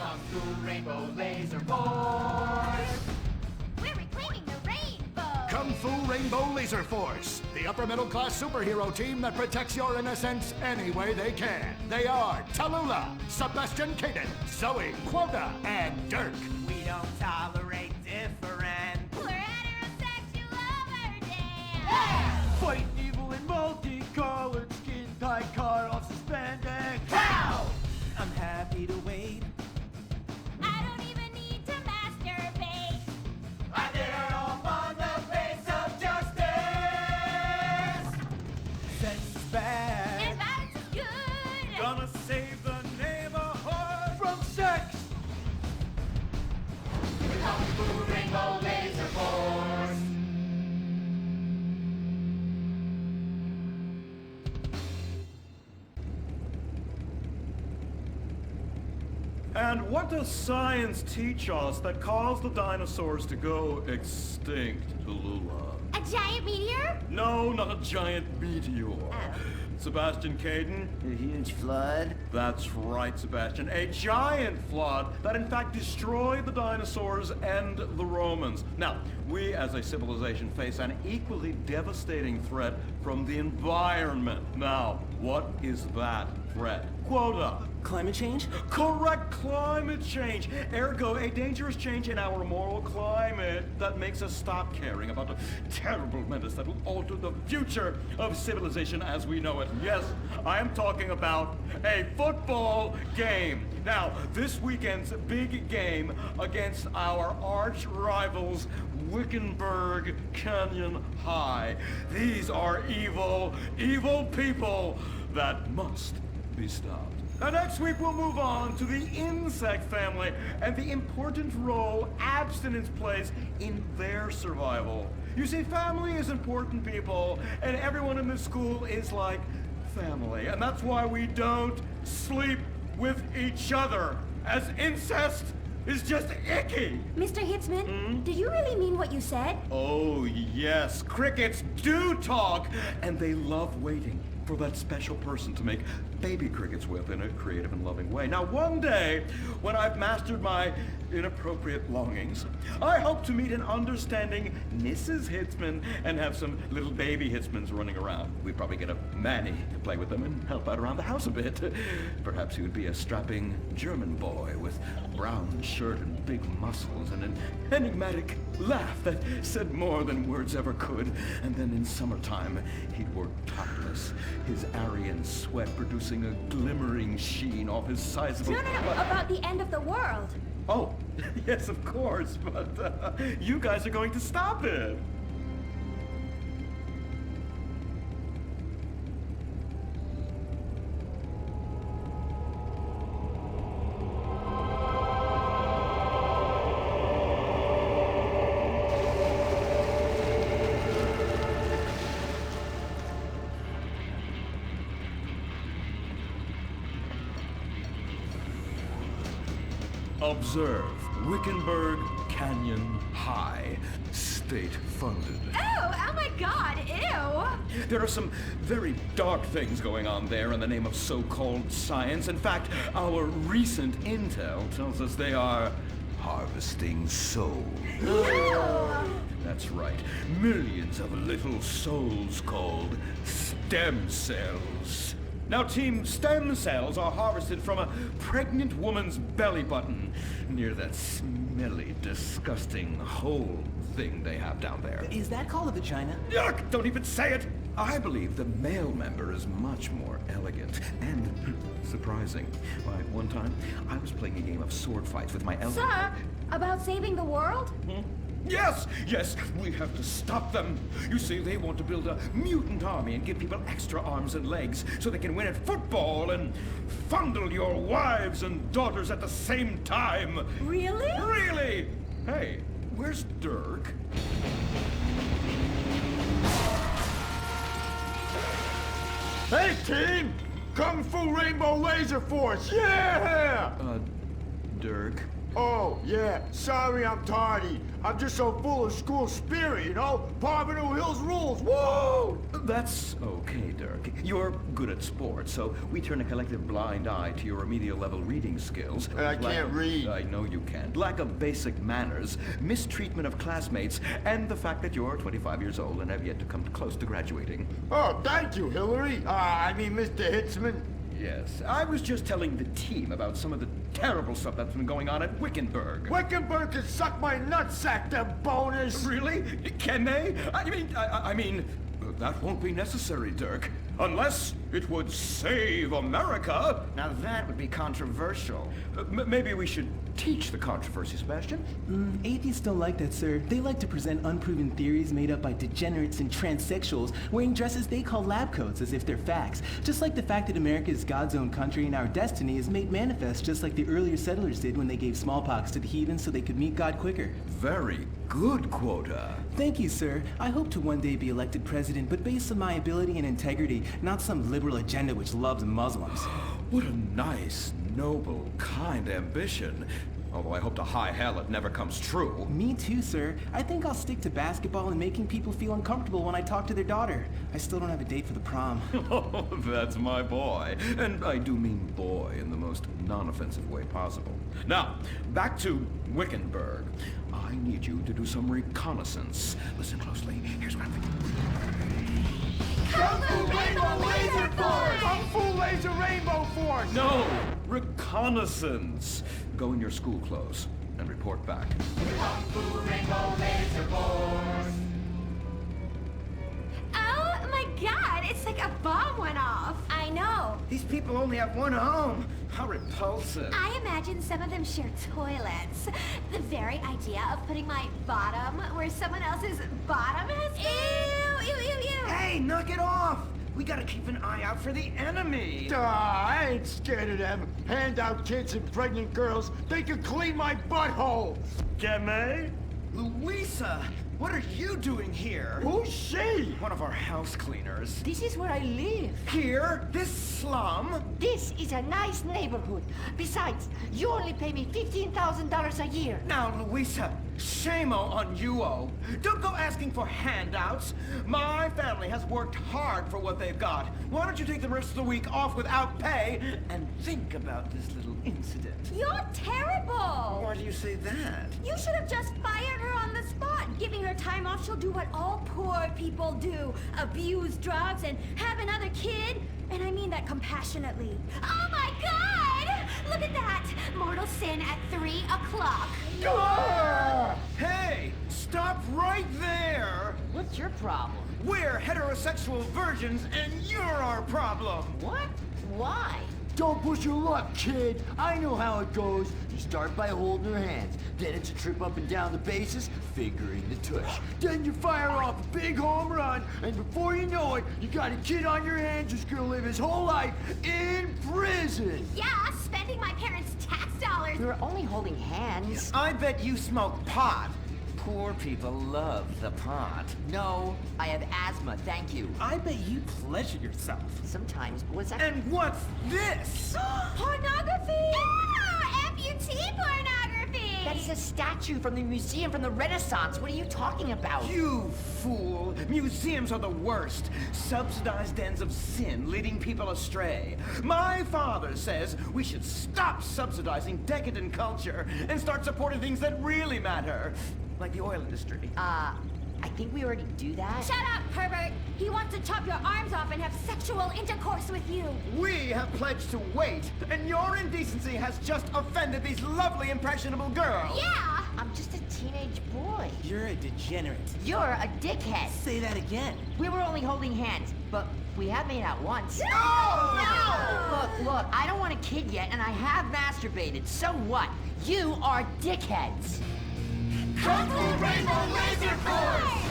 Kung Fu Rainbow Laser Force! We're reclaiming the rainbow! Kung Fu Rainbow Laser Force, the upper middle class superhero team that protects your innocence any way they can. They are Tallulah, Sebastian Caden, Zoe, Quota, and Dirk. We don't tolerate different. We're heterosexual overdance! Yeah! Fighting evil in multicolored skin tight car on suspended. Pow! I'm happy to wait. I don't even need to masturbate! I did it all on the face of justice. Sex is bad. And violence is good! Gonna save the neighborhood from sex. Kung Fu Rainbow Laser Force! And what does science teach us that caused the dinosaurs to go extinct, Tallulah? A giant meteor? No, not a giant meteor. Sebastian Caden? A huge flood. That's right, Sebastian. A giant flood that in fact destroyed the dinosaurs and the Romans. Now, we as a civilization face an equally devastating threat from the environment. Now, what is that threat? Quota. Climate change? Correct, climate change. Ergo, a dangerous change in our moral climate that makes us stop caring about the terrible menace that will alter the future of civilization as we know it. Yes, I am talking about a football game. Now, this weekend's big game against our arch rivals, Wickenburg Canyon High. These are evil, evil people that must be stopped. Now, next week we'll move on to the insect family and the important role abstinence plays in their survival. You see, family is important, people, and everyone in this school is like family. And that's why we don't sleep with each other, as incest is just icky. Mr. Hitzman, do you really mean what you said? Oh, yes. Crickets do talk, and they love waiting for that special person to make baby crickets with in a creative and loving way. Now, one day, when I've mastered my inappropriate longings, I hope to meet an understanding Mrs. Hitzman and have some little baby Hitzmans running around. We'd probably get a Manny to play with them and help out around the house a bit. Perhaps he would be a strapping German boy with brown shirt and big muscles and an enigmatic laugh that said more than words ever could. And then in summertime, he'd work topless, his Aryan sweat producing a glimmering sheen off his sizable... No, about the end of the world. Oh, yes, of course, but you guys are going to stop it. Observe Wickenburg Canyon High, state-funded. Oh my God, ew! There are some very dark things going on there in the name of so-called science. In fact, our recent intel tells us they are harvesting souls. That's right. Millions of little souls called stem cells. Now, Team Stem Cells are harvested from a pregnant woman's belly button near that smelly, disgusting hole thing they have down there. Is that called a vagina? Yuck! Don't even say it! I believe the male member is much more elegant and surprising. Why, one time, I was playing a game of sword fights with my elder. Sir, about saving the world? Yes, we have to stop them. You see, they want to build a mutant army and give people extra arms and legs so they can win at football and fondle your wives and daughters at the same time. Really? Really? Hey, where's Dirk? Hey, team! Kung Fu Rainbow Laser Force, yeah! Dirk? Oh, yeah. Sorry I'm tardy. I'm just so full of school spirit, you know? Parvenu Hills rules. Woo! That's okay, Dirk. You're good at sports, so we turn a collective blind eye to your remedial level reading skills. I can't read. I know you can't. Lack of basic manners, mistreatment of classmates, and the fact that you're 25 years old and have yet to come close to graduating. Oh, thank you, Hillary. Mr. Hitzman. Yes, I was just telling the team about some of the terrible stuff that's been going on at Wickenburg. Wickenburg can suck my nutsack, them boners. Really? Can they? I mean, that won't be necessary, Dirk. Unless it would save America. Now that would be controversial. Maybe we should teach the controversy, Sebastian. Atheists don't like that, sir. They like to present unproven theories made up by degenerates and transsexuals wearing dresses they call lab coats as if they're facts. Just like the fact that America is God's own country and our destiny is made manifest just like the earlier settlers did when they gave smallpox to the heathen so they could meet God quicker. Very good, Quota. Thank you, sir. I hope to one day be elected president, but based on my ability and integrity, not some liberal agenda which loves Muslims. What a nice, noble, kind ambition. Although I hope to high hell it never comes true. Me too, sir. I think I'll stick to basketball and making people feel uncomfortable when I talk to their daughter. I still don't have a date for the prom. Oh, that's my boy. And I do mean boy in the most non-offensive way possible. Now, back to Wickenburg. I need you to do some reconnaissance. Listen closely. Here's what I'm thinking. Kung Fu Rainbow Laser Force! Kung Fu Laser Rainbow Force! No! Reconnaissance! Go in your school clothes and report back. Kung Fu Rainbow Laser Force. Oh my god, it's like a bomb went off. I know. These people only have one home. How repulsive. I imagine some of them share toilets. The very idea of putting my bottom where someone else's bottom has been. Ew, ew, ew, ew. Hey, knock it off! We gotta keep an eye out for the enemy. I ain't scared of them. Handout kids and pregnant girls. They can clean my butthole. Can they? Louisa, what are you doing here? Who's she? One of our house cleaners. This is where I live. Here? This slum? This is a nice neighborhood. Besides, you only pay me $15,000 a year. Now, Louisa, shame on you-o. Don't go asking for handouts. My family has worked hard for what they've got. Why don't you take the rest of the week off without pay and think about this little incident? You're terrible. Why do you say that? You should have just fired her on the spot. Giving her time off, she'll do what all poor people do. Abuse drugs and have another kid. And I mean that compassionately. Oh my god! Look at that! Mortal sin at 3 o'clock. Hey, stop right there! What's your problem? We're heterosexual virgins and you're our problem! What? Why? Don't push your luck, kid. I know how it goes. You start by holding her hands. Then it's a trip up and down the bases, fingering the tush. Then you fire off a big home run, and before you know it, you got a kid on your hands who's gonna live his whole life in prison. Yeah, spending my parents' tax dollars. We were only holding hands. I bet you smoke pot. Poor people love the pot. No, I have asthma, thank you. I bet you pleasure yourself. Sometimes, what's that? And what's this? Pornography! Yeah, amputee pornography! That is a statue from the museum from the Renaissance. What are you talking about? You fool! Museums are the worst. Subsidized dens of sin, leading people astray. My father says we should stop subsidizing decadent culture and start supporting things that really matter. Like the oil industry. I think we already do that. Shut up, pervert! He wants to chop your arms off and have sexual intercourse with you. We have pledged to wait, and your indecency has just offended these lovely, impressionable girls. Yeah! I'm just a teenage boy. You're a degenerate. You're a dickhead. Say that again. We were only holding hands, but we have made out once. No! Look, I don't want a kid yet, and I have masturbated. So what? You are dickheads. Kung Fu Rainbow Laser Force.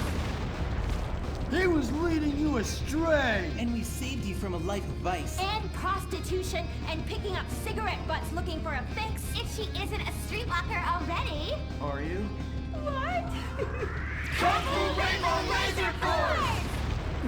He was leading you astray. And we saved you from a life of vice. And prostitution and picking up cigarette butts looking for a fix if she isn't a streetwalker already. Are you? What? Kung Fu Rainbow Laser Force.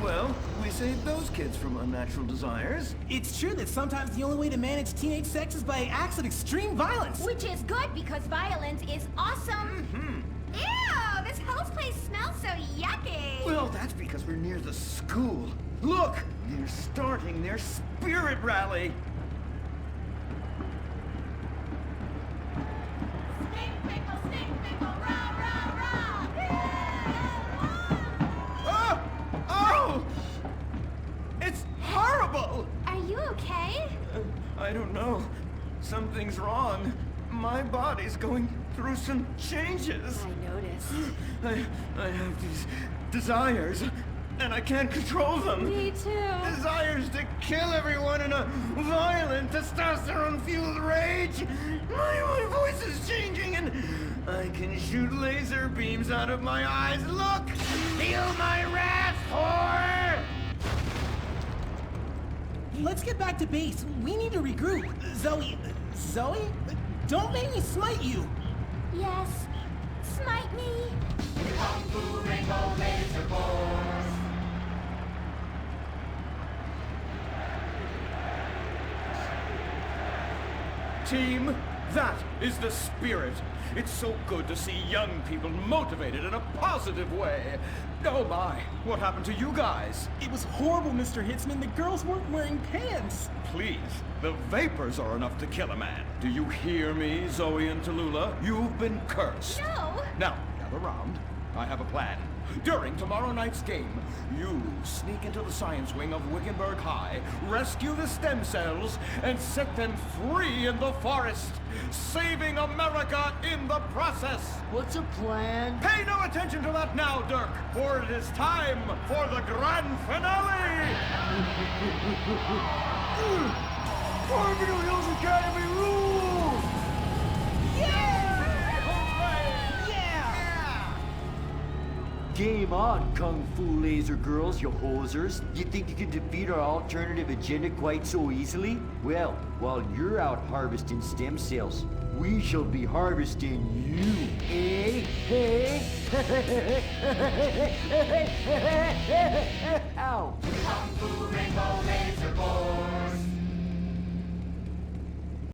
Well, we saved those kids from unnatural desires. It's true that sometimes the only way to manage teenage sex is by acts of extreme violence. Which is good because violence is awesome. Ew, this whole place smells so yucky. Well, that's because we're near the school. Look, they're starting their spirit rally. Stink pickle, rah, rah, rah. Oh! Oh! It's horrible! Are you okay? I don't know. Something's wrong. My body's going through some changes. I noticed. I have these desires, and I can't control them. Me too. Desires to kill everyone in a violent, testosterone-fueled rage. My voice is changing, and I can shoot laser beams out of my eyes. Look! Feel my wrath, whore! Let's get back to base. We need to regroup. Zoe? Don't make me smite you. Yes. Smite me. Kung Fu Rainbow Laser Force. Team, that is the spirit. It's so good to see young people motivated in a positive way. Oh my, what happened to you guys? It was horrible, Mr. Hitzman. The girls weren't wearing pants. Please, the vapors are enough to kill a man. Do you hear me, Zoe and Tallulah? You've been cursed. No. Now, gather round. I have a plan. During tomorrow night's game, you sneak into the science wing of Wickenburg High, rescue the stem cells, and set them free in the forest, saving America in the process. What's a plan? Pay no attention to that now, Dirk, for it is time for the grand finale! Farmington Hills Academy rules! Game on, Kung Fu Laser girls, you hosers. You think you can defeat our alternative agenda quite so easily? Well, while you're out harvesting stem cells, we shall be harvesting you, eh? Ow! Kung Fu Rainbow